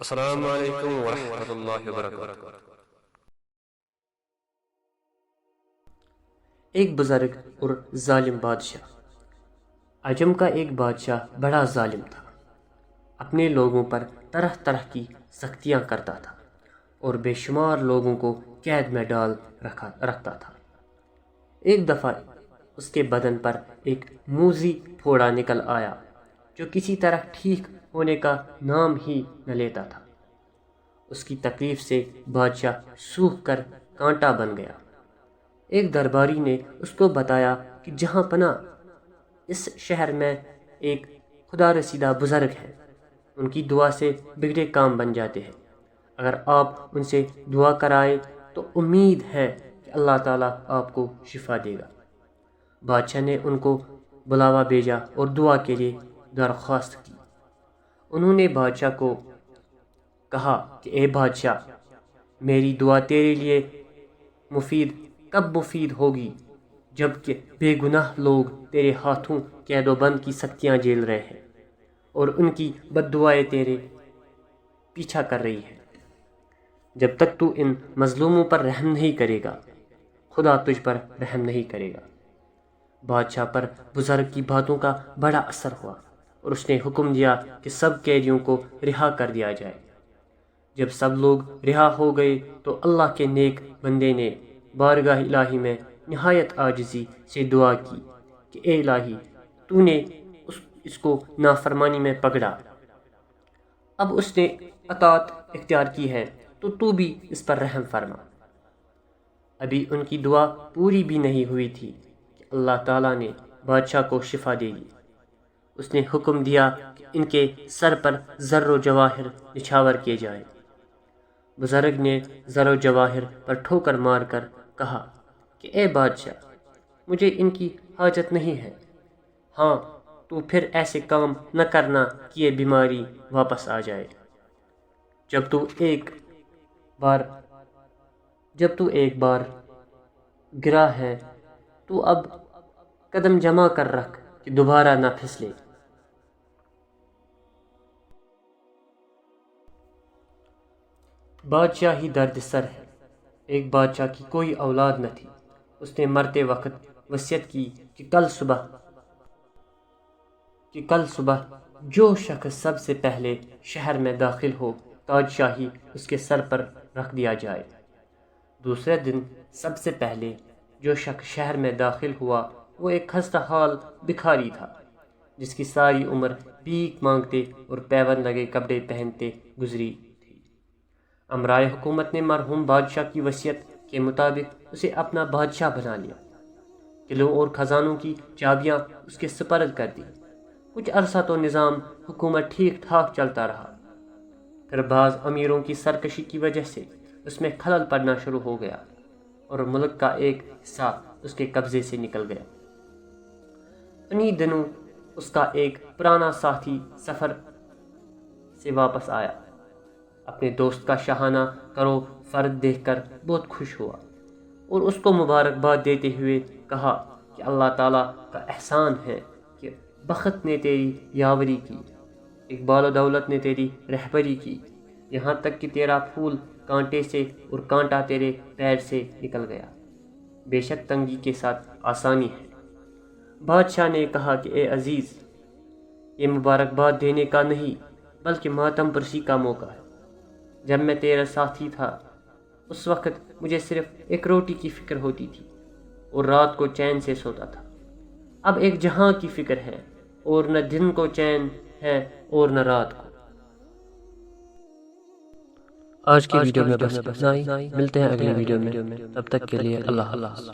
السلام علیکم ورحمۃ اللہ وبرکاتہ۔ ایک بزرگ اور ظالم بادشاہ۔ عجم کا ایک بادشاہ بڑا ظالم تھا، اپنے لوگوں پر طرح طرح کی سختیاں کرتا تھا اور بے شمار لوگوں کو قید میں ڈال رکھتا تھا۔ ایک دفعہ اس کے بدن پر ایک موذی پھوڑا نکل آیا جو کسی طرح ٹھیک ہونے کا نام ہی نہ لیتا تھا۔ اس کی تکلیف سے بادشاہ سوکھ کر کانٹا بن گیا۔ ایک درباری نے اس کو بتایا کہ جہاں پناہ اس شہر میں ایک خدا رسیدہ بزرگ ہیں، ان کی دعا سے بگڑے کام بن جاتے ہیں۔ اگر آپ ان سے دعا کرائیں تو امید ہے کہ اللہ تعالیٰ آپ کو شفا دے گا۔ بادشاہ نے ان کو بلاوا بھیجا اور دعا کے لیے درخواست کی۔ انہوں نے بادشاہ کو کہا کہ اے بادشاہ، میری دعا تیرے لیے کب مفید ہوگی جب کہ بے گناہ لوگ تیرے ہاتھوں قید و بند کی سختیاں جھیل رہے ہیں اور ان کی بد دعائیں تیرے پیچھا کر رہی ہیں۔ جب تک تو ان مظلوموں پر رحم نہیں کرے گا، خدا تجھ پر رحم نہیں کرے گا۔ بادشاہ پر بزرگ کی باتوں کا بڑا اثر ہوا اور اس نے حکم دیا کہ سب قیدیوں کو رہا کر دیا جائے۔ جب سب لوگ رہا ہو گئے تو اللہ کے نیک بندے نے بارگاہ الہی میں نہایت عاجزی سے دعا کی کہ اے الہی، تو نے اس کو نافرمانی میں پکڑا، اب اس نے اطاعت اختیار کی ہے تو بھی اس پر رحم فرما۔ ابھی ان کی دعا پوری بھی نہیں ہوئی تھی کہ اللہ تعالیٰ نے بادشاہ کو شفا دے دی۔ اس نے حکم دیا کہ ان کے سر پر زر و جواہر نچھاور کیے جائیں۔ بزرگ نے زر و جواہر پر ٹھوکر مار کر کہا کہ اے بادشاہ، مجھے ان کی حاجت نہیں ہے، ہاں تو پھر ایسے کام نہ کرنا کہ یہ بیماری واپس آ جائے۔ جب تو ایک بار گرا ہے تو اب قدم جما کر رکھ کہ دوبارہ نہ پھسلے۔ بادشاہی درد سر ہے۔ ایک بادشاہ کی کوئی اولاد نہ تھی۔ اس نے مرتے وقت وصیت کی کہ کل صبح جو شخص سب سے پہلے شہر میں داخل ہو، تاج شاہی اس کے سر پر رکھ دیا جائے۔ دوسرے دن سب سے پہلے جو شخص شہر میں داخل ہوا وہ ایک خستہ حال بھکاری تھا جس کی ساری عمر بھیک مانگتے اور پیوند لگے کپڑے پہنتے گزری تھی۔ امرائے حکومت نے مرحوم بادشاہ کی وصیت کے مطابق اسے اپنا بادشاہ بنا لیا۔ قلعوں اور خزانوں کی چابیاں اس کے سپرد کر دی۔ کچھ عرصہ تو نظام حکومت ٹھیک ٹھاک چلتا رہا، پھر بعض امیروں کی سرکشی کی وجہ سے اس میں خلل پڑنا شروع ہو گیا اور ملک کا ایک حصہ اس کے قبضے سے نکل گیا۔ انہی دنوں اس کا ایک پرانا ساتھی سفر سے واپس آیا، اپنے دوست کا شاہانہ کرو فرد دیکھ کر بہت خوش ہوا اور اس کو مبارکباد دیتے ہوئے کہا کہ اللہ تعالیٰ کا احسان ہے کہ بخت نے تیری یاوری کی، اقبال و دولت نے تیری رہبری کی، یہاں تک کہ تیرا پھول کانٹے سے اور کانٹا تیرے پیر سے نکل گیا۔ بے شک تنگی کے ساتھ آسانی ہے۔ بادشاہ نے کہا کہ اے عزیز، یہ مبارکباد دینے کا نہیں بلکہ ماتم پرسی کا موقع ہے۔ جب میں تیرا ساتھی تھا اس وقت مجھے صرف ایک روٹی کی فکر ہوتی تھی اور رات کو چین سے سوتا تھا۔ اب ایک جہاں کی فکر ہے اور نہ دن کو چین ہے اور نہ رات کو۔ آج کی ویڈیو میں بس اتنا ہی، ملتے ہیں اگلی ویڈیو میں، تب تک کے لیے اللہ حافظ۔